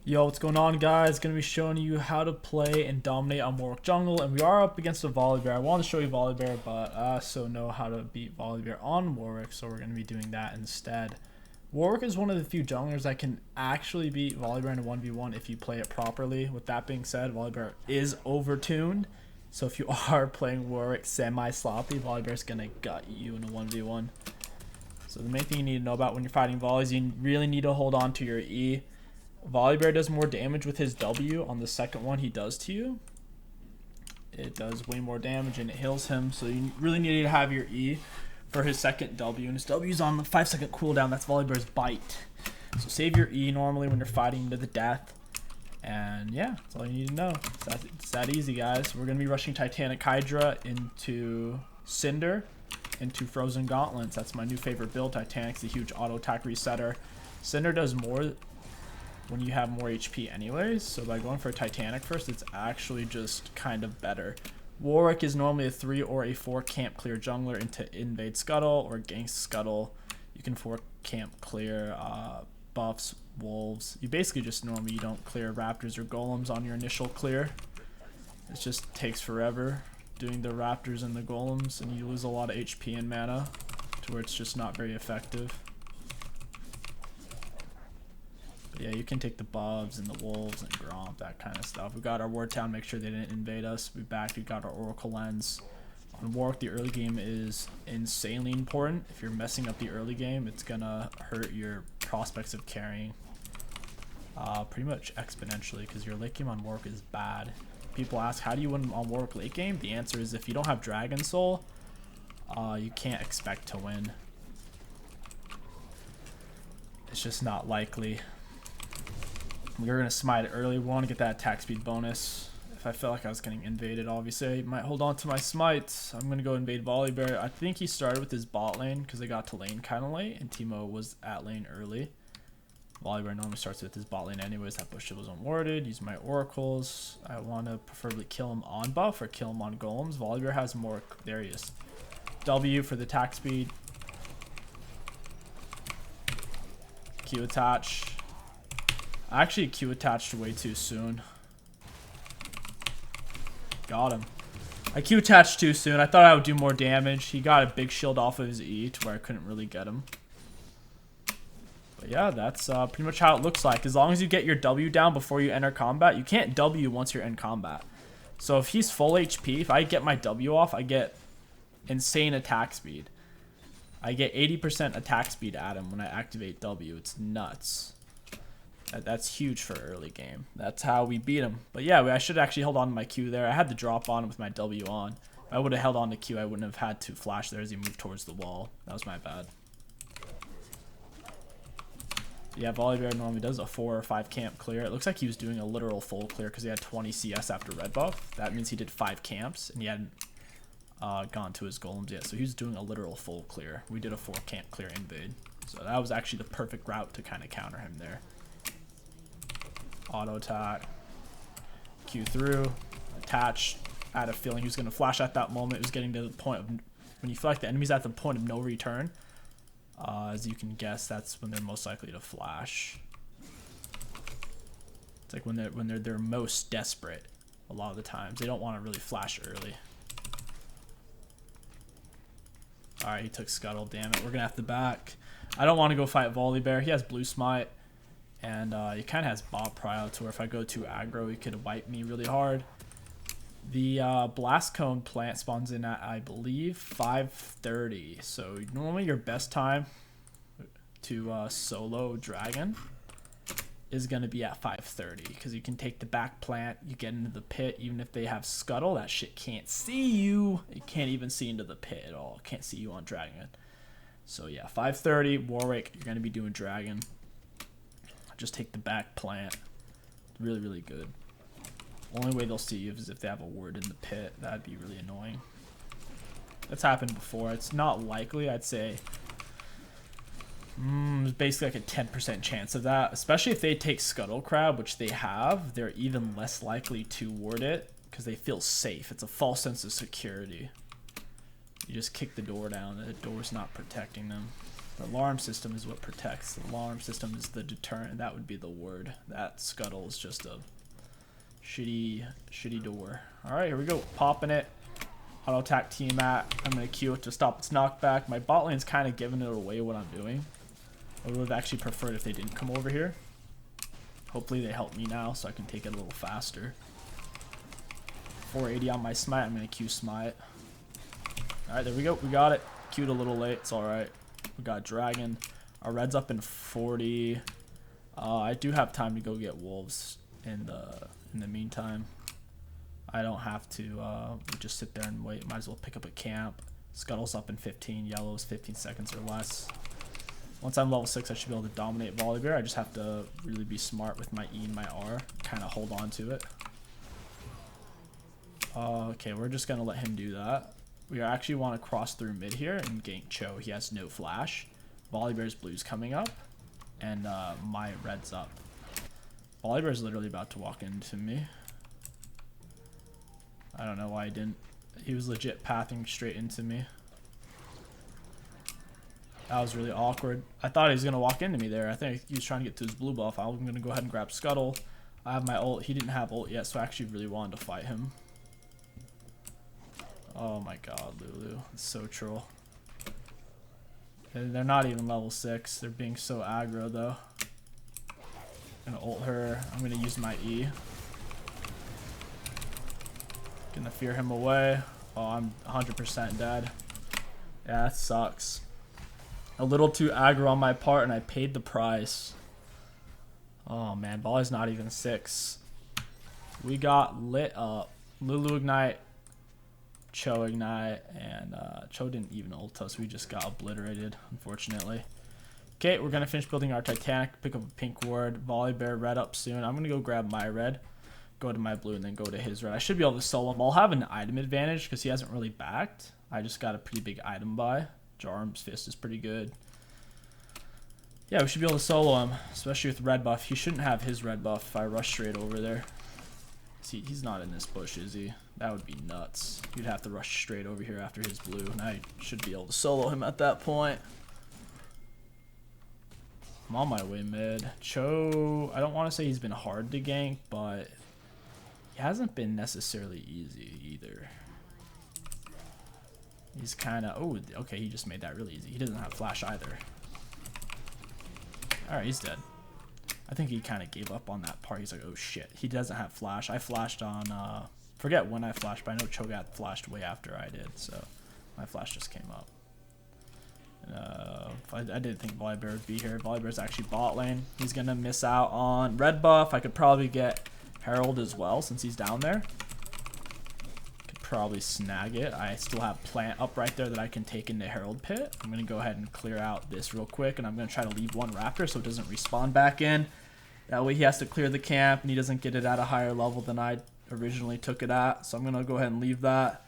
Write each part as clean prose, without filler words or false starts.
Yo, what's going on, guys? Gonna be showing you how to play and dominate on Warwick Jungle, and we are up against a Volibear. I want to show you Volibear, but I also know how to beat Volibear on Warwick, so we're gonna be doing that instead. Warwick is one of the few junglers that can actually beat Volibear in a 1v1 if you play it properly. With that being said, Volibear is overtuned, so if you are playing Warwick semi-sloppy, Volibear is gonna gut you in a 1v1. So the main thing you need to know about when you're fighting volleys, you really need to hold on to your E. Volibear does more damage with his W on the second one he does to you. It does way more damage and it heals him, so you really need to have your E for his second W. And his W is on the 5-second cooldown. That's Volibear's bite. So save your E normally when you're fighting to the death. And yeah, that's all you need to know. It's that easy, guys. We're going to be rushing Titanic Hydra into Cinder, into Frozen Gauntlets. That's my new favorite build. Titanic's a huge auto attack resetter. Cinder does more when you have more HP anyways, so by going for a Titanic first, it's actually just kind of better. Warwick is normally a 3 or a 4 camp clear jungler into Invade Scuttle or Ganks Scuttle. You can 4 camp clear buffs, wolves. You basically just normally you don't clear raptors or golems on your initial clear. It just takes forever doing the raptors and the golems, and you lose a lot of HP and mana to where it's just not very effective. Yeah, you can take the Bobs and the Wolves and Gromp, that kind of stuff. We got our Ward Town, make sure they didn't invade us. We back, we got our Oracle Lens. On Warwick, the early game is insanely important. If you're messing up the early game, it's gonna hurt your prospects of carrying pretty much exponentially, because your late game on Warwick is bad. People ask, how do you win on Warwick late game? The answer is if you don't have Dragon Soul, you can't expect to win. It's just not likely. We're going to smite it early. We want to get that attack speed bonus. If I felt like I was getting invaded, obviously, I might hold on to my smites. I'm going to go invade Volibear. I think he started with his bot lane because they got to lane kind of late, and Teemo was at lane early. Volibear normally starts with his bot lane anyways. That bush wasn't warded. Use my oracles. I want to preferably kill him on buff or kill him on golems. Volibear has more. There he is. W for the attack speed. Q attach. I actually Q attached way too soon. Got him. I Q attached too soon. I thought I would do more damage. He got a big shield off of his E to where I couldn't really get him. But yeah, that's pretty much how it looks like. As long as you get your W down before you enter combat, you can't W once you're in combat. So if he's full HP, if I get my W off, I get insane attack speed. I get 80% attack speed at him when I activate W. It's nuts. That's huge for early game. That's how we beat him. But yeah, I should actually hold on to my Q there. I had the drop on with my W on. If I would have held on to Q, I wouldn't have had to flash there as he moved towards the wall. That was my bad. Yeah, Volibear normally does a 4 or 5 camp clear. It looks like he was doing a literal full clear because he had 20 CS after red buff. That means he did 5 camps and he hadn't gone to his golems yet. So he was doing a literal full clear. We did a 4 camp clear invade. So that was actually the perfect route to kind of counter him there. Auto attack, Q through, attach. I had a feeling he was going to flash at that moment. It was getting to the point of when you feel like the enemy's at the point of no return. As you can guess, that's when they're most likely to flash. It's like when they're most desperate. A lot of the times they don't want to really flash early. All right, he took Scuttle. Damn it, we're gonna have to back. I don't want to go fight Volibear. He has blue smite. And he kind of has Bob Prio to where if I go too aggro, he could wipe me really hard. The Blast Cone plant spawns in at, I believe, 5:30. So normally your best time to solo Dragon is going to be at 5:30. Because you can take the back plant, you get into the pit. Even if they have Scuttle, that shit can't see you. You can't even see into the pit at all. Can't see you on Dragon. So yeah, 5:30, Warwick, you're going to be doing Dragon. Just take the back plant. Really, really good. Only way they'll see you is if they have a ward in the pit. That'd be really annoying. That's happened before. It's not likely, I'd say. It's basically like a 10% chance of that. Especially if they take Scuttle Crab, which they have. They're even less likely to ward it because they feel safe. It's a false sense of security. You just kick the door down. The door's not protecting them. The alarm system is what protects. The alarm system is the deterrent, and that would be the word. That scuttle is just a shitty door. Alright, here we go. Popping it. Auto attack Tiamat. I'm going to Q it to stop its knockback. My bot lane's kind of giving it away what I'm doing. I would have actually preferred if they didn't come over here. Hopefully they help me now so I can take it a little faster. 480 on my smite. I'm going to Q smite. Alright, there we go. We got it. Q'd a little late. It's alright. We got dragon. Our red's up in 40. I do have time to go get wolves in the meantime. I don't have to just sit there and wait. Might as well pick up a camp. Scuttle's up in 15. Yellow's 15 seconds or less. Once I'm level 6, I should be able to dominate Volibear. I just have to really be smart with my E and my R. Kind of hold on to it. Okay, we're just going to let him do that. We actually want to cross through mid here and gank Cho. He has no flash. Volibear's blue's coming up. And my red's up. Volibear's literally about to walk into me. I don't know why he didn't. He was legit pathing straight into me. That was really awkward. I thought he was going to walk into me there. I think he was trying to get to his blue buff. I'm going to go ahead and grab Scuttle. I have my ult. He didn't have ult yet, so I actually really wanted to fight him. Oh my god, Lulu. It's so troll. And they're not even level 6. They're being so aggro, though. I'm going to ult her. I'm going to use my E. Gonna fear him away. Oh, I'm 100% dead. Yeah, that sucks. A little too aggro on my part, and I paid the price. Oh man, Volley's not even 6. We got lit up. Lulu ignite, Cho ignite, and Cho didn't even ult us. We just got obliterated, unfortunately. Okay, we're gonna finish building our Titanic. Pick up a pink ward. Volibear red up soon. I'm gonna go grab my red, go to my blue, and then go to his red. I should be able to solo him. I'll have an item advantage because he hasn't really backed. I just got a pretty big item buy. Jarm's Fist is pretty good. Yeah, we should be able to solo him, especially with red buff. He shouldn't have his red buff if I rush straight over there. See, he's not in this bush, is he? That would be nuts. You'd have to rush straight over here after his blue, and I should be able to solo him at that point. I'm on my way mid. Cho, I don't want to say he's been hard to gank, but he hasn't been necessarily easy either. He's kind of... Oh, okay, he just made that really easy. He doesn't have flash either. Alright, he's dead. I think he kind of gave up on that part. He's like, oh shit, he doesn't have flash. I flashed on... forget when I flashed, but I know Cho got flashed way after I did, so my flash just came up. I didn't think Volibear would be here. Volibear's actually bot lane. He's going to miss out on red buff. I could probably get Herald as well since he's down there. Could probably snag it. I still have plant up right there that I can take into Herald Pit. I'm going to go ahead and clear out this real quick, and I'm going to try to leave one raptor so it doesn't respawn back in. That way he has to clear the camp and he doesn't get it at a higher level than I originally took it at. So I'm going to go ahead and leave that.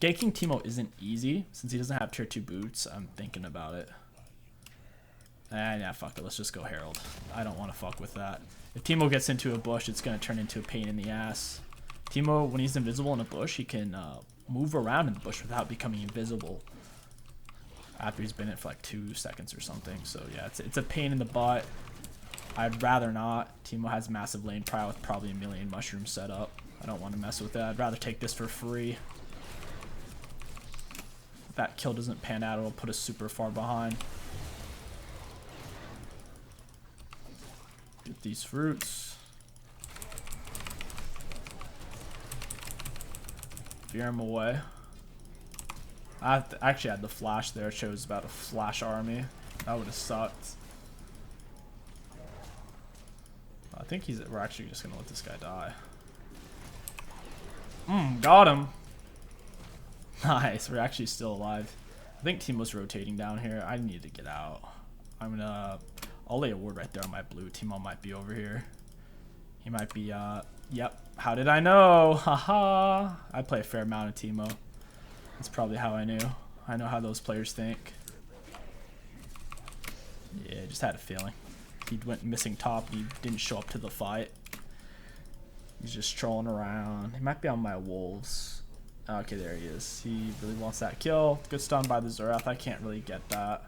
Ganking Teemo isn't easy since he doesn't have tier 2 boots. I'm thinking about it. And yeah, fuck it. Let's just go Herald. I don't want to fuck with that. If Teemo gets into a bush, it's going to turn into a pain in the ass. Teemo, when he's invisible in a bush, he can move around in the bush without becoming invisible after he's been in it for like 2 seconds or something. So yeah, it's a pain in the butt. I'd rather not. Teemo has massive lane prio with probably a million mushrooms set up. I don't want to mess with that. I'd rather take this for free. If that kill doesn't pan out, it'll put us super far behind. Get these fruits. Fear him away. I actually had the flash there. It shows about a flash army. That would have sucked. I think we're actually just gonna let this guy die. Got him. Nice, we're actually still alive. I think Teemo's rotating down here. I need to get out. I'll lay a ward right there on my blue. Teemo might be over here. He might be, yep. How did I know? Haha. I play a fair amount of Teemo. That's probably how I knew. I know how those players think. Yeah, just had a feeling. He went missing top. He didn't show up to the fight. He's just trolling around. He might be on my wolves. Okay, there he is. He really wants that kill. Good stun by the Zerath. I can't really get that.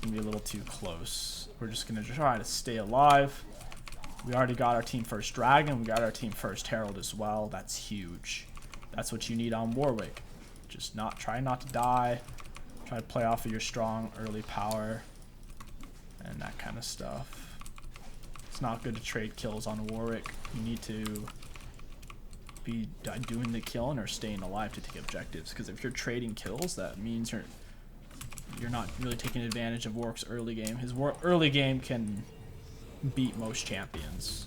gonna be a little too close. We're just gonna try to stay alive. We already got our team first dragon. We got our team first herald as well. That's huge. That's what you need on Warwick. Just try not to die. Try to play off of your strong early power and that kind of stuff. It's not good to trade kills on Warwick. You need to be doing the killing or staying alive to take objectives, because if you're trading kills, that means you're not really taking advantage of Warwick's early game. His early game can beat most champions.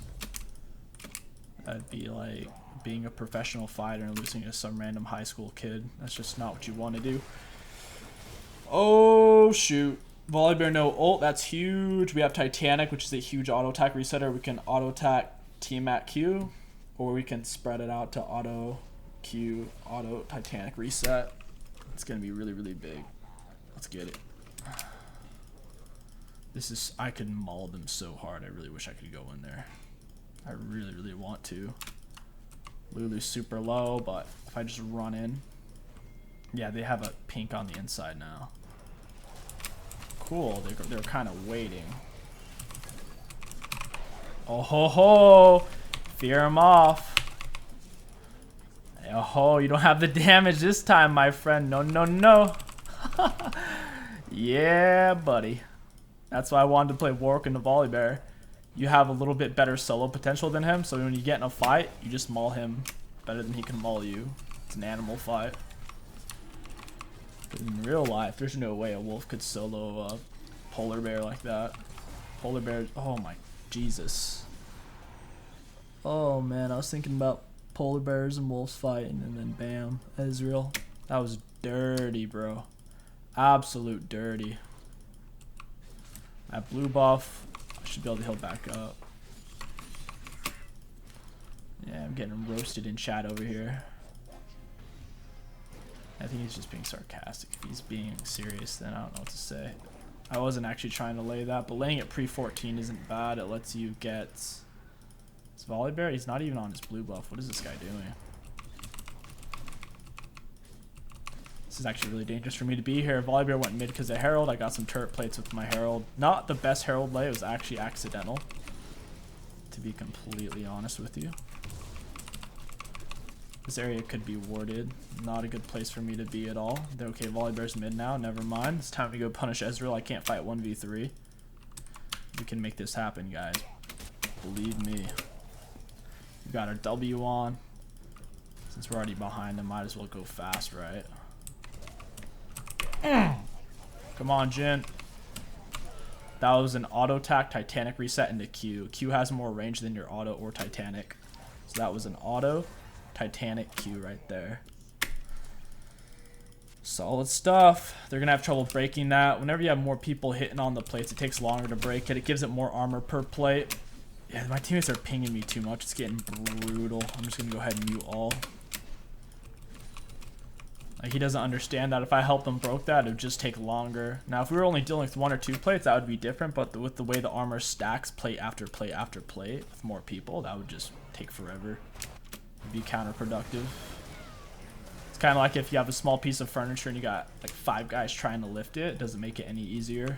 That'd be like being a professional fighter and losing to some random high school kid. That's just not what you want to do. Oh shoot. Volibear no ult, that's huge. We have Titanic, which is a huge auto attack resetter. We can auto attack team at Q, or we can spread it out to auto Q, auto Titanic reset. It's gonna be really, really big. Let's get it. I could maul them so hard. I really wish I could go in there. I really, really want to. Lulu's super low, but if I just run in. Yeah, they have a pink on the inside now. Cool, they're kind of waiting. Oh ho ho! Fear him off. Oh ho, you don't have the damage this time, my friend. No, no, no. Yeah, buddy. That's why I wanted to play Warwick and the Volibear. You have a little bit better solo potential than him, so when you get in a fight, you just maul him better than he can maul you. It's an animal fight. In real life, there's no way a wolf could solo a polar bear like that. Polar bears, oh my Jesus. Oh man, I was thinking about polar bears and wolves fighting, and then bam, Ezreal. That was dirty, bro. Absolute dirty. That blue buff, I should be able to heal back up. Yeah, I'm getting roasted in chat over here. I think he's just being sarcastic. If he's being serious, then I don't know what to say. I wasn't actually trying to lay that, but laying it pre-14 isn't bad. It lets you get... It's Volibear? He's not even on his blue buff. What is this guy doing? This is actually really dangerous for me to be here. Volibear went mid because of Herald. I got some turret plates with my Herald. Not the best Herald lay. It was actually accidental, to be completely honest with you. This area could be warded. Not a good place for me to be at all. Okay, Volibear's mid now. Never mind. It's time to go punish Ezreal. I can't fight 1v3. We can make this happen, guys. Believe me. We got our W on. Since we're already behind them, might as well go fast, right? Come on, Jin. That was an auto attack Titanic reset into Q. Q has more range than your auto or Titanic. So that was an auto Titanic Q right there. Solid stuff. They're gonna have trouble breaking that. Whenever you have more people hitting on the plates, it takes longer to break it. It gives it more armor per plate. Yeah, my teammates are pinging me too much. It's getting brutal. I'm just gonna go ahead and mute all. Like, he doesn't understand that if I help them broke that, it would just take longer. Now, if we were only dealing with 1 or 2 plates, that would be different. But with the way the armor stacks plate after plate after plate with more people, that would just take forever. It'd be counterproductive. It's kind of like if you have a small piece of furniture and you got like 5 guys trying to lift it. It doesn't make it any easier.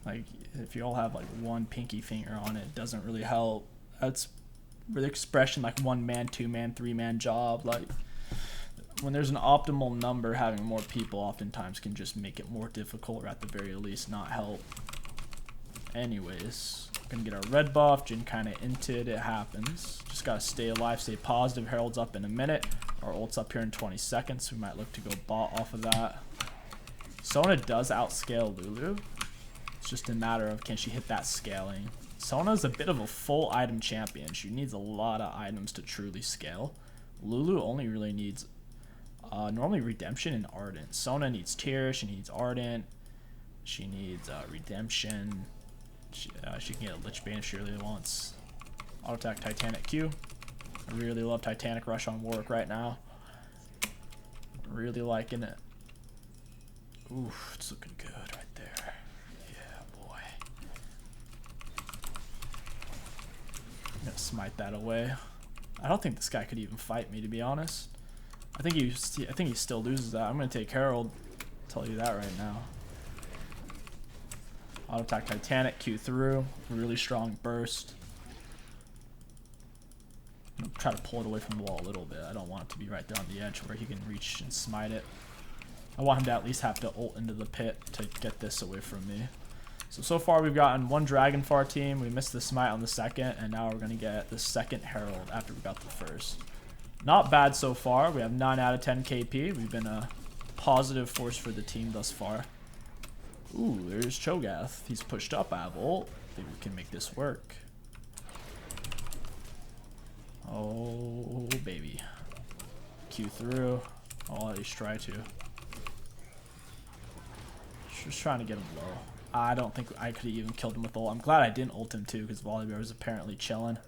Like, if you all have like 1 pinky finger on it, it doesn't really help. That's the expression like 1-man, 2-man, 3-man job. Like, when there's an optimal number, having more people oftentimes can just make it more difficult, or at the very least not help. Anyways, gonna get our red buff. Jin kind of inted. It happens. Just gotta stay alive, stay positive. Herald's up in a minute. Our ult's up here in 20 seconds. We might look to go bot off of that. Sona does outscale Lulu. It's just a matter of, can she hit that scaling? Sona's a bit of a full item champion. She needs a lot of items to truly scale. Lulu only really needs normally Redemption and Ardent. Sona needs Tear, she needs Ardent, she needs Redemption. She can get a Lich Bane if she really wants. Auto attack Titanic Q. I really love Titanic Rush on Warwick right now. Really liking it. Oof, it's looking good right there. Yeah, boy. I'm gonna smite that away. I don't think this guy could even fight me, to be honest. I think he still loses that. I'm gonna take Herald. I'll tell you that right now. Auto attack Titanic, Q through. Really strong burst. I'm gonna try to pull it away from the wall a little bit. I don't want it to be right there on the edge where he can reach and smite it. I want him to at least have to ult into the pit to get this away from me. So far we've gotten one dragon for our team. We missed the smite on the second, and now we're gonna get the second herald after we got the first. Not bad so far. We have 9 out of 10 KP. We've been a positive force for the team thus far. Ooh, there's 𝐒𝐿𝐂𝐋𝐒. He's pushed up. I have ult. Maybe we can make this work. Oh, baby. Q through. I'll at least try to. Just trying to get him low. I don't think I could have even killed him with ult. I'm glad I didn't ult him too, because Volibear was apparently chilling.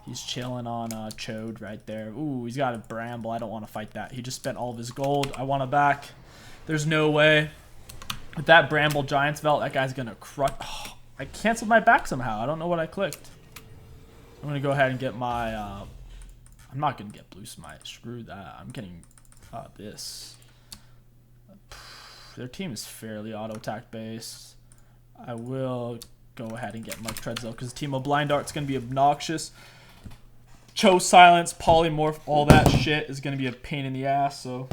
He's chilling on 𝐒𝐿𝐂𝐋𝐒 right there. Ooh, he's got a bramble. I don't want to fight that. He just spent all of his gold. I want it back. There's no way. With that bramble giant's belt, that guy's gonna crush. Oh, I canceled my back somehow. I don't know what I clicked. I'm gonna go ahead and get my. I'm not gonna get blue smite. Screw that. I'm getting this. Their team is fairly auto attack based. I will go ahead and get my treads though, because the team of blind art's gonna be obnoxious. 𝐒𝐿 silence, polymorph, all that shit is gonna be a pain in the ass. So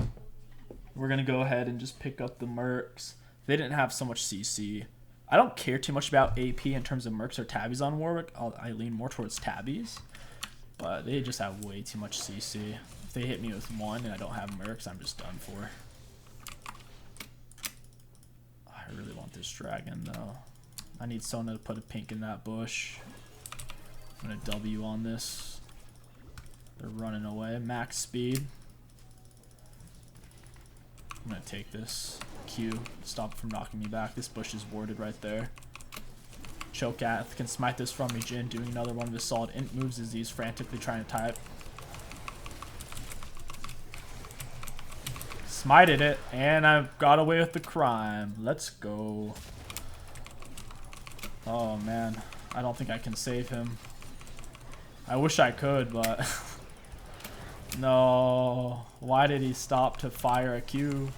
we're gonna go ahead and just pick up the mercs. They didn't have so much CC. I don't care too much about AP in terms of mercs or tabbies on Warwick. I lean more towards tabbies, but they just have way too much CC. If they hit me with one and I don't have mercs, I'm just done for. I really want this dragon though. I need someone to put a pink in that bush. I'm gonna W on this. They're running away. Max speed. I'm gonna take this. Q. Stop from knocking me back. This bush is warded right there. 𝐒𝐿𝐂𝐋𝐒 can smite this from me. Jhin doing another one of his solid int moves as he's frantically trying to type. Smited it, and I've got away with the crime. Let's go. Oh man, I don't think I can save him. I wish I could, but no. Why did he stop to fire a Q?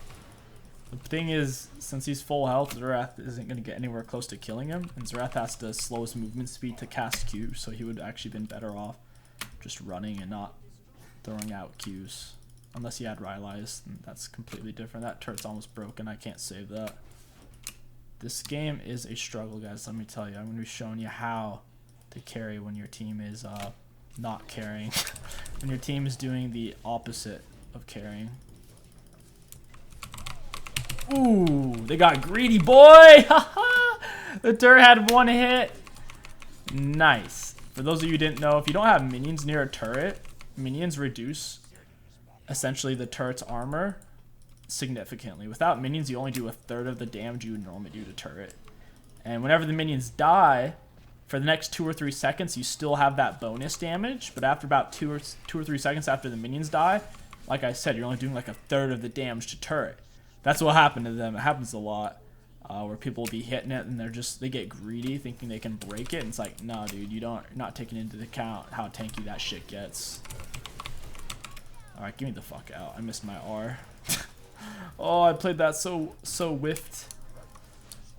The thing is, since he's full health, Xerath isn't going to get anywhere close to killing him, and Xerath has to slow his movement speed to cast Q, so he would actually been better off just running and not throwing out Qs. Unless he had Rylai's, and that's completely different. That turret's almost broken. I can't save that. This game is a struggle, guys. Let me tell you. I'm going to be showing you how to carry when your team is not carrying. When your team is doing the opposite of carrying. Ooh, they got greedy, boy! The turret had one hit. Nice. For those of you who didn't know, if you don't have minions near a turret, minions reduce essentially the turret's armor significantly. Without minions, you only do 1/3 of the damage you would normally do to turret. And whenever the minions die, for the next 2 or 3 seconds, you still have that bonus damage. But after about 2 or 3 seconds after the minions die, like I said, you're only doing like 1/3 of the damage to turret. That's what happened to them. It happens a lot, where people will be hitting it and they get greedy, thinking they can break it. And it's like, no, dude, you're not taking into account how tanky that shit gets. All right, give me the fuck out. I missed my R. Oh, I played that so whiffed.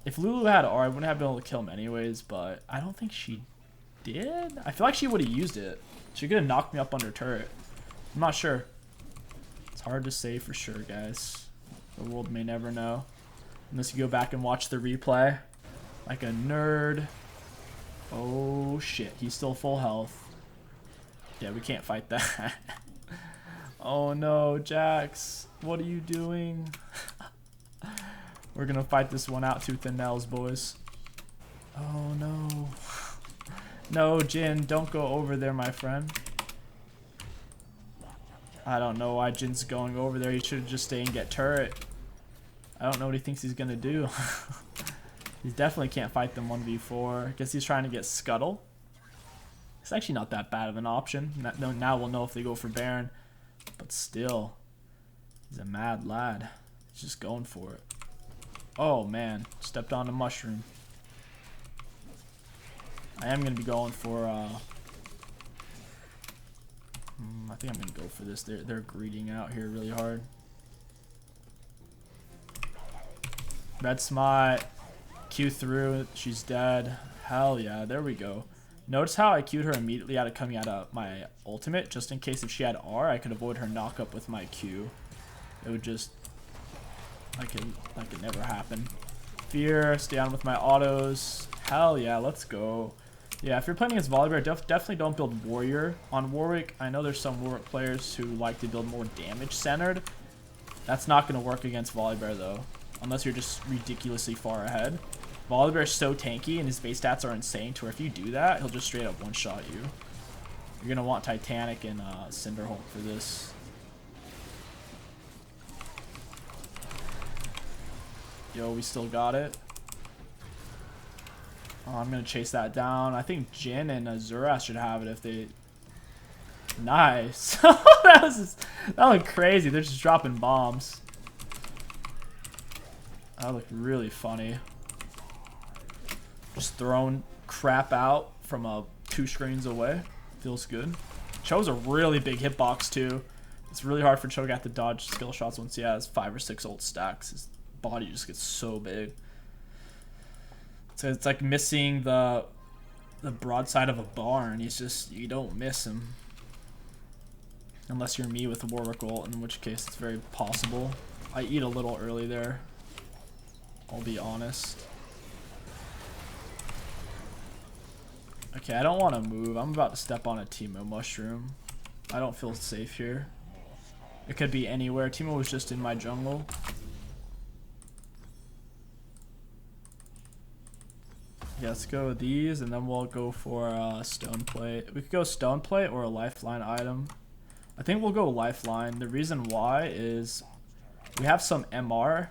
If Lulu had R, I wouldn't have been able to kill him anyways, but I don't think she did. I feel like she would have used it. She could have knocked me up under turret. I'm not sure. It's hard to say for sure, guys. The world may never know. Unless you go back and watch the replay. Like a nerd. Oh shit, he's still full health. Yeah, we can't fight that. Oh no, Jax. What are you doing? We're gonna fight this one out tooth and nails, boys. Oh no. No, Jhin, don't go over there, my friend. I don't know why Jin's going over there. He should have just stayed and get turret. I don't know what he thinks he's gonna do. He definitely can't fight them 1v4. I guess he's trying to get Scuttle. It's actually not that bad of an option. Now we'll know if they go for Baron. But still, he's a mad lad. He's just going for it. Oh man, stepped on a mushroom. I am going to be going for... I think I'm going to go for this. They're greeting out here really hard. Red smite. Q through. She's dead. Hell yeah. There we go. Notice how I Q'd her immediately out of coming out of my ultimate, just in case if she had R, I could avoid her knockup with my Q. It would just like it never happened. Fear, stay on with my autos. Hell yeah, let's go. Yeah, if you're playing against Volibear, definitely don't build Warrior on Warwick. I know there's some Warwick players who like to build more damage centered. That's not going to work against Volibear though, unless you're just ridiculously far ahead. Volibear is so tanky and his base stats are insane to where if you do that, he'll just straight up one-shot you. You're going to want Titanic and Cinderhulk for this. Yo, we still got it. Oh, I'm going to chase that down. I think Jin and Azura should have it if they... Nice. that looked crazy. They're just dropping bombs. That looked really funny. Just throwing crap out from 2 screens away. Feels good. Cho's a really big hitbox too. It's really hard for Cho'Gath to dodge skill shots once he has 5 or 6 ult stacks. His body just gets so big. So it's like missing the broadside of a barn. He's just, you don't miss him. Unless you're me with a Warwick ult, in which case it's very possible. I eat a little early there. I'll be honest. Okay, I don't want to move. I'm about to step on a Teemo mushroom. I don't feel safe here. It could be anywhere. Teemo was just in my jungle. Yeah, let's go with these, and then we'll go for stone plate. We could go stone plate or a lifeline item. I think we'll go lifeline. The reason why is we have some MR.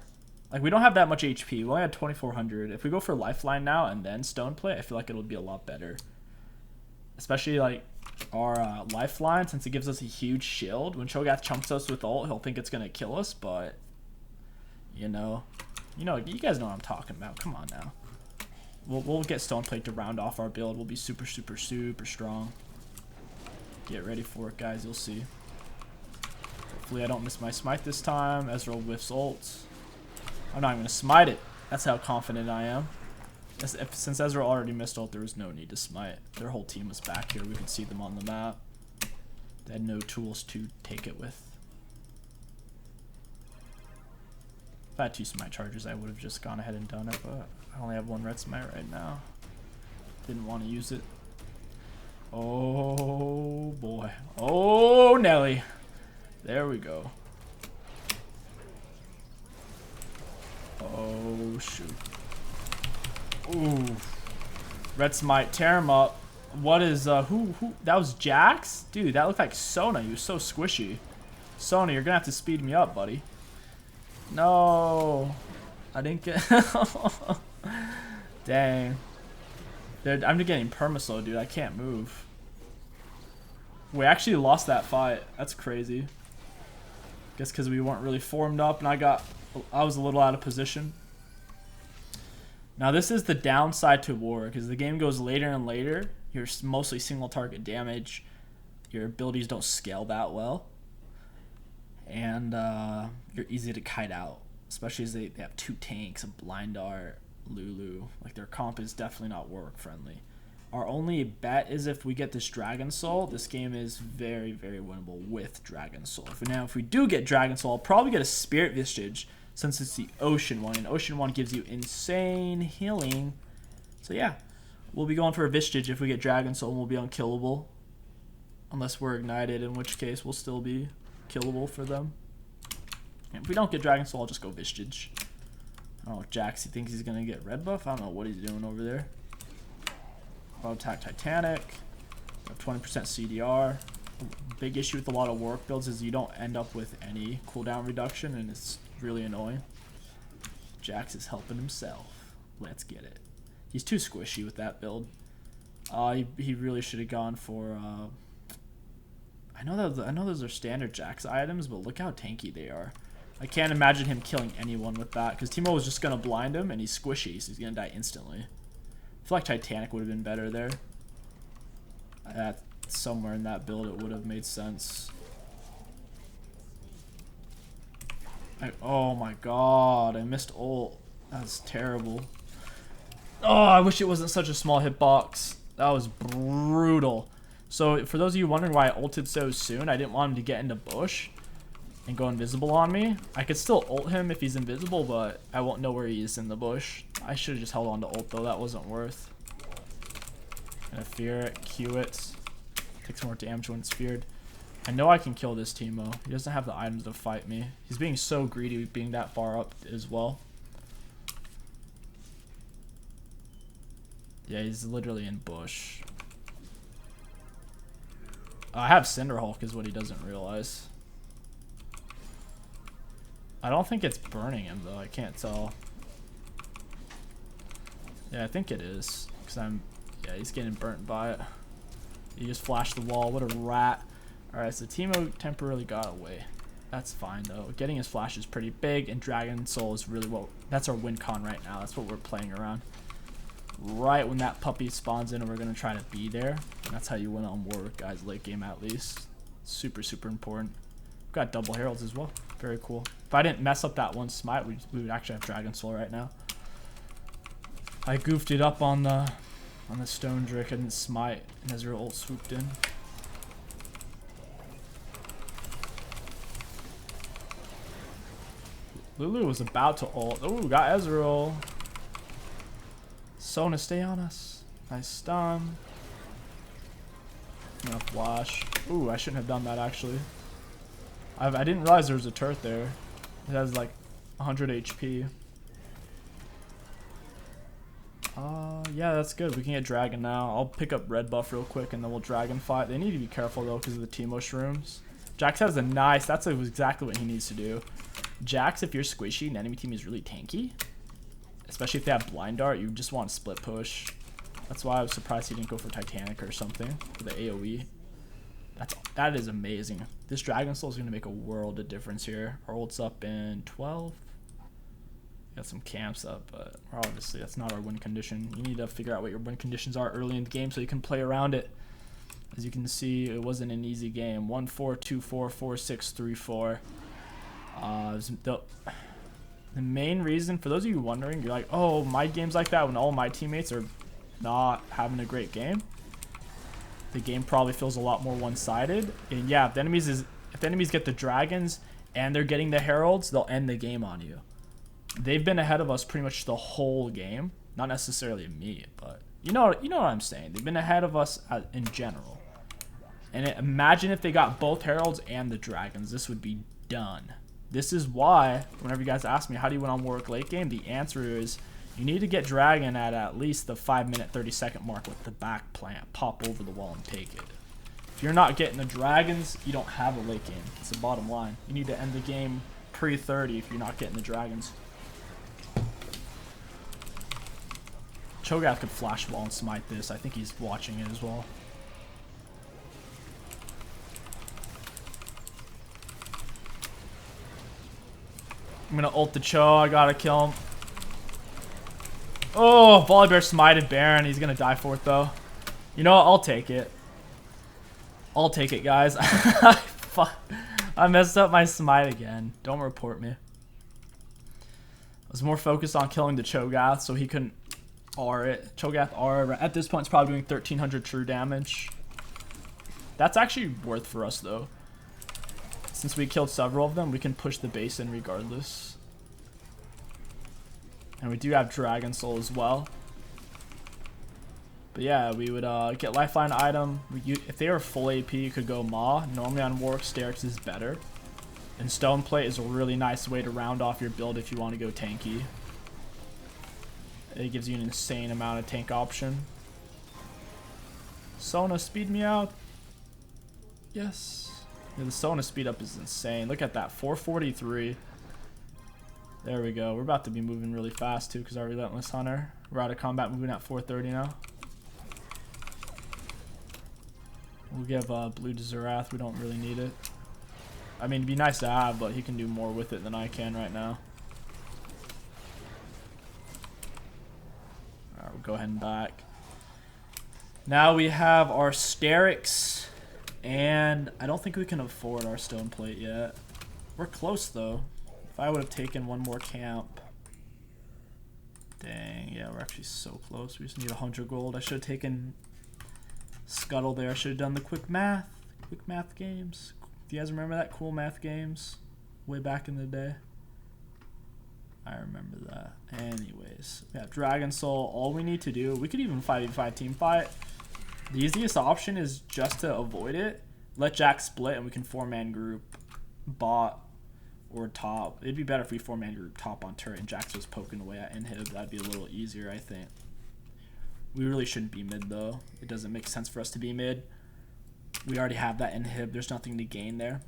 Like, we don't have that much HP. We only had 2,400. If we go for lifeline now and then stone plate, I feel like it'll be a lot better. Especially, like, our lifeline, since it gives us a huge shield. When Cho'Gath chumps us with ult, he'll think it's going to kill us, but, you guys know what I'm talking about. Come on now. We'll get stone plate to round off our build. We'll be super, super, super strong. Get ready for it, guys. You'll see. Hopefully I don't miss my smite this time. Ezreal whiffs ults. I'm not even going to smite it. That's how confident I am. Since Ezreal already missed ult, there was no need to smite. Their whole team was back here. We could see them on the map. They had no tools to take it with. If I had 2 smite charges, I would have just gone ahead and done it, but I only have 1 red smite right now. Didn't want to use it. Oh boy. Oh Nelly. There we go. Oh shoot. Ooh. Red smite, tear him up. What is who that was Jax? Dude, that looked like Sona. He was so squishy. Sona, you're gonna have to speed me up, buddy. No. I didn't get Dang. Dude, I'm getting permaslow, dude. I can't move. We actually lost that fight. That's crazy. Guess because we weren't really formed up and I was a little out of position. Now this is the downside to Warwick. As the game goes later and later, you're mostly single target damage. Your abilities don't scale that well. And you're easy to kite out. Especially as they have 2 tanks, a blind art, Lulu. Like, their comp is definitely not Warwick friendly. Our only bet is if we get this Dragon Soul, this game is very, very winnable with Dragon Soul. If we do get Dragon Soul, I'll probably get a Spirit Vestige since it's the Ocean one. And Ocean one gives you insane healing. So yeah, we'll be going for a Vestige if we get Dragon Soul and we'll be unkillable. Unless we're ignited, in which case we'll still be killable for them. And if we don't get Dragon Soul, I'll just go Vestige. I don't know if Jax, he thinks he's going to get red buff. I don't know what he's doing over there. I'll attack Titanic. 20% CDR. Big issue with a lot of Warwick builds is you don't end up with any cooldown reduction, and it's really annoying. Jax is helping himself. Let's get it. He's too squishy with that build. He really should have gone for... I know those are standard Jax items, but look how tanky they are. I can't imagine him killing anyone with that, because Teemo was just going to blind him, and he's squishy, so he's going to die instantly. I feel like Titanic would have been better there. Somewhere in that build it would have made sense. Oh my god, I missed ult. That's terrible. Oh, I wish it wasn't such a small hitbox. That was brutal. So for those of you wondering why I ulted so soon, I didn't want him to get into bush and go invisible on me. I could still ult him if he's invisible, but I won't know where he is in the bush. I should have just held on to ult though. That wasn't worth. Gonna fear it, Q it. Takes more damage when it's feared. I know I can kill this Teemo. He doesn't have the items to fight me. He's being so greedy being that far up as well. Yeah, he's literally in bush. I have Cinderhulk is what he doesn't realize. I don't think it's burning him though. I can't tell. Yeah, I think it is. Yeah, he's getting burnt by it. He just flashed the wall. What a rat. Alright, so Teemo temporarily got away. That's fine though. Getting his flash is pretty big, and Dragon Soul is really what. That's our win con right now. That's what we're playing around. Right when that puppy spawns in, and we're gonna try to be there. And that's how you win on Warwick, guys. Late game at least. Super, super important. We've got double heralds as well. Very cool. If I didn't mess up that one smite, we would actually have Dragon Soul right now. I goofed it up on the Stone Drake. I didn't smite, and Ezreal ult swooped in. Lulu was about to ult. Oh, got Ezreal. Sona, stay on us. Nice stun. I'm gonna flash. Ooh, I shouldn't have done that actually. I didn't realize there was a turret there. It has like 100 HP. Yeah, that's good. We can get Dragon now. I'll pick up red buff real quick and then we'll Dragon fight. They need to be careful though because of the Teemo shrooms. Jax has a nice, that's exactly what he needs to do. Jax, if you're squishy and enemy team is really tanky, especially if they have blind dart, you just want to split push. That's why I was surprised he didn't go for Titanic or something for the AoE. That is amazing. This Dragon Soul is going to make a world of difference here. Our ult's up in 12. Got some camps up, but obviously that's not our win condition. You need to figure out what your win conditions are early in the game so you can play around it. As you can see, it wasn't an easy game. 1-4, 2-4, 4-6, 3-4. The main reason, for those of you wondering, you're like, oh, my game's like that when all my teammates are not having a great game. The game probably feels a lot more one-sided. And yeah, if the enemies get the dragons and they're getting the heralds, they'll end the game on you. They've been ahead of us pretty much the whole game. Not necessarily me, but you know what I'm saying. They've been ahead of us in general. And imagine if they got both heralds and the dragons. This would be done. This is why, whenever you guys ask me, how do you win on Warwick late game? The answer is, you need to get Dragon at least the 5-minute, 30-second mark with the back plant. Pop over the wall and take it. If you're not getting the Dragons, you don't have a late game. It's the bottom line. You need to end the game pre-30 if you're not getting the Dragons. Cho'Gath could flash wall and smite this. I think he's watching it as well. I'm gonna ult the Cho. I gotta kill him. Oh, Volibear smited Baron. He's gonna die for it though. You know what? I'll take it. I'll take it, guys. Fuck. I messed up my smite again. Don't report me. I was more focused on killing the Cho'Gath so he couldn't R it. Cho'Gath R. At this point, it's probably doing 1300 true damage. That's actually worth for us though. Since we killed several of them, we can push the base in regardless. And we do have Dragon Soul as well. But yeah, we would get Lifeline item. If they were full AP, you could go Maw. Normally on Warwick, Sterix is better. And Stone Plate is a really nice way to round off your build if you want to go tanky. It gives you an insane amount of tank option. Sona, speed me out. Yes. Yeah, the Sona speed up is insane. Look at that, 443. There we go. We're about to be moving really fast too because our Relentless Hunter. We're out of combat, moving at 430 now. We'll give blue to Zerath. We don't really need it. I mean, it'd be nice to have, but he can do more with it than I can right now. Alright, we'll go ahead and back. Now we have our Sterix. And I don't think we can afford our Stone Plate yet. We're close though. If I would have taken one more camp. Dang, yeah, we're actually so close. We just need 100 gold. I should have taken Scuttle there. I should have done the quick math games. Do you guys remember that? Cool math games way back in the day. I remember that. Anyways, we have Dragon Soul. All we need to do, we could even 5v5 team fight. The easiest option is just to avoid it. Let Jack split and we can 4-man group bot or top. It'd be better if we 4-man group top on turret and Jax was poking away at inhib. That'd be a little easier, I think. We really shouldn't be mid though. It doesn't make sense for us to be mid. We already have that inhib. There's nothing to gain there.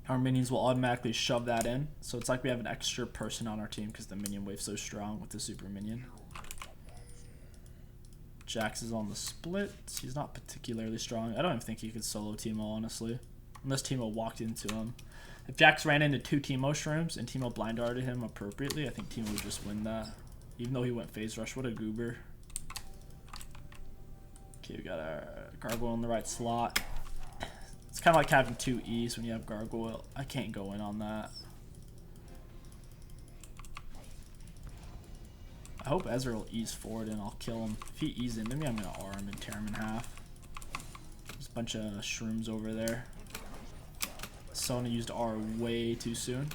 Our minions will automatically shove that in. So it's like we have an extra person on our team because the minion wave's so strong with the super minion. Jax is on the split. He's not particularly strong. I don't even think he could solo Teemo, honestly. Unless Teemo walked into him. If Jax ran into 2 Teemo shrooms and Teemo blind darted him appropriately, I think Teemo would just win that. Even though he went phase rush. What a goober. Okay, we got our Gargoyle in the right slot. It's kind of like having 2 E's when you have Gargoyle. I can't go in on that. I hope Ezreal will ease forward and I'll kill him. If he E's into me, I'm going to R him and tear him in half. There's a bunch of shrooms over there. Sona used R way too soon.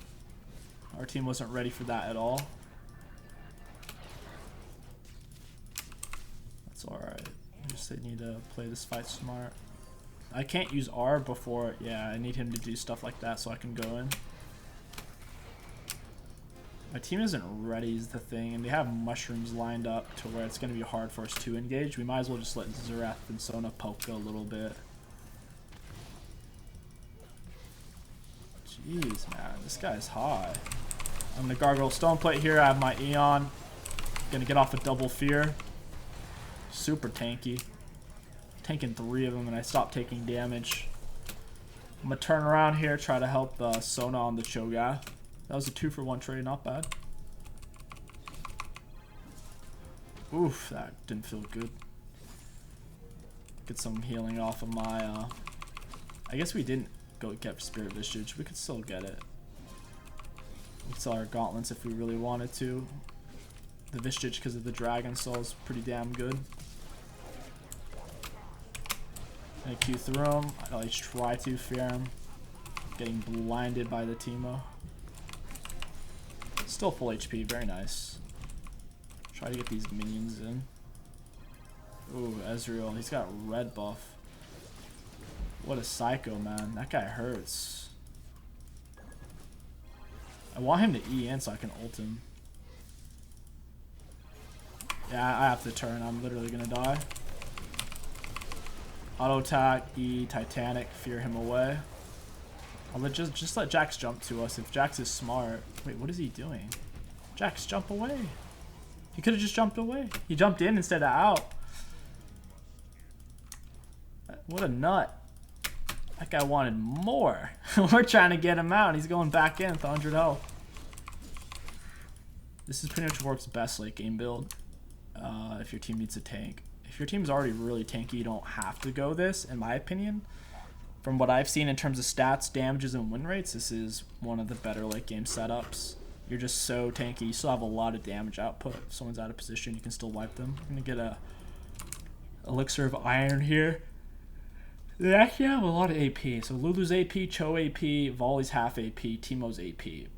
Our team wasn't ready for that at all. That's alright. Just they need to play this fight smart. I can't use R before. Yeah, I need him to do stuff like that so I can go in. My team isn't ready is the thing, and they have mushrooms lined up to where it's going to be hard for us to engage. We might as well just let Xerath and Sona poke a little bit. Jeez, man, this guy's high. I'm going to Gargoyle Stone Plate here. I have my Eon. Going to get off a double fear. Super tanky. Tanking 3 of them, and I stopped taking damage. I'm going to turn around here, try to help Sona on the Cho'Gath. That was a 2-for-1 trade, not bad. Oof, that didn't feel good. Get some healing off of my, I guess we didn't go get Spirit Visage. We could still get it. We'd sell our gauntlets if we really wanted to. The Visage, because of the Dragon Soul, is pretty damn good. I Q through him. I always try to fear him. Getting blinded by the Teemo. Still full HP, very nice. Try to get these minions in. Ooh, Ezreal, he's got red buff. What a psycho, man. That guy hurts. I want him to E in so I can ult him. Yeah, I have to turn. I'm literally gonna die. Auto attack, E, Titanic, fear him away. I'll just let Jax jump to us. If Jax is smart. Wait, what is he doing? Jax, jump away. He could have just jumped away. He jumped in instead of out. What a nut. That guy wanted more. We're trying to get him out. He's going back in with 100 health. This is pretty much Warwick's best late game build. If your team needs a tank. If your team's already really tanky, you don't have to go this, in my opinion. From what I've seen in terms of stats, damages, and win rates, this is one of the better late game setups. You're just so tanky. You still have a lot of damage output. If someone's out of position, you can still wipe them. I'm going to get a Elixir of Iron here. They actually have a lot of AP. So Lulu's AP, Cho AP, Volley's half AP, Teemo's AP.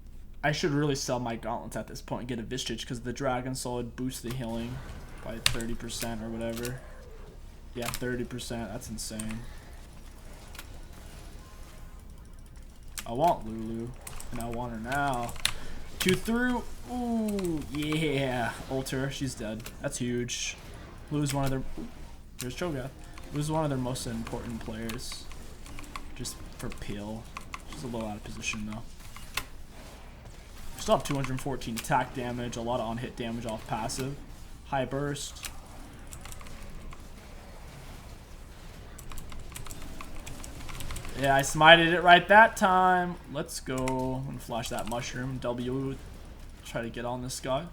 I should really sell my gauntlets at this point and get a Visage because the Dragon Soul would boost the healing by 30% or whatever. Yeah, 30%. That's insane. I want Lulu, and I want her now. Q through. Ooh, yeah. Ult her. She's dead. That's huge. Lulu's one of their... There's Cho'Gath. Lulu's one of their most important players. Just for peel. She's a little out of position, though. Still have 214 attack damage, a lot of on-hit damage off passive. High burst. Yeah, I smited it right that time. Let's go. I'm gonna flash that mushroom. W. Try to get on this guy.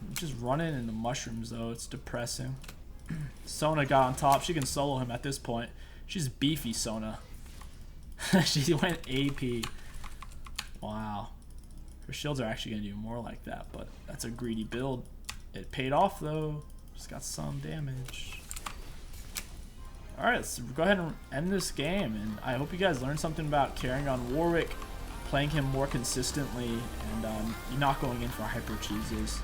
I'm just running into mushrooms though. It's depressing. Sona got on top. She can solo him at this point. She's beefy, Sona. She went AP. Wow. Her shields are actually going to do more like that, but that's a greedy build. It paid off though. Just got some damage. Alright, let's go ahead and end this game, and I hope you guys learned something about carrying on Warwick, playing him more consistently, and not going in for hyper cheeses.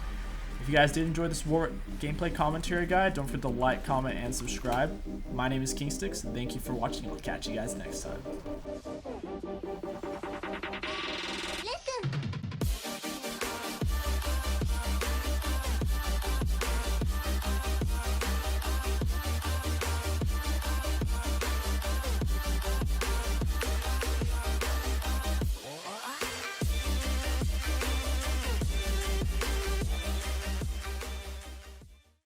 If you guys did enjoy this Warwick gameplay commentary guide, don't forget to like, comment, and subscribe. My name is KingStix, and thank you for watching, and I'll catch you guys next time.